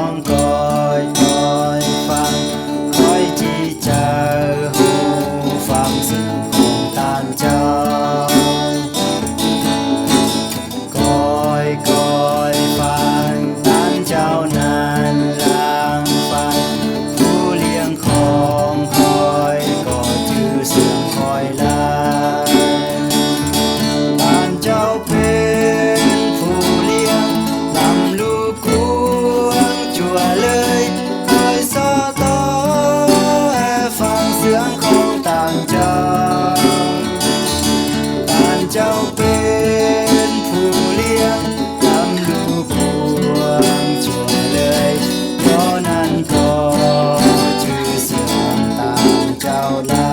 องคอยฟังคอยที่จะหูฟังเสียงของตานเจ้าคอยฟังตานเจ้านั้นลางฟังผู้เลี้ยงของคอยก็ถือเสียงคอยลาตานเจ้าเป็นผู้เลี้ยงลำลูกกวงจั่วเลยคอยสอต่อให้ฟังเสียงของตานเจ้าตานเจ้าเป็นผู้เลี้ยงลำลูกกวงจั่วเลยเพราะนั้นก็ชื่อเสียงตานเจ้าลา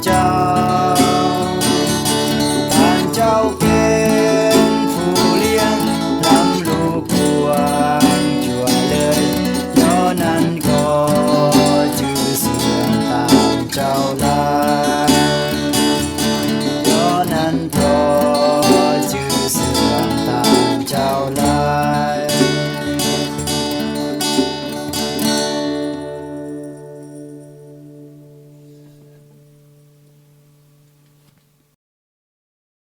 เจ้า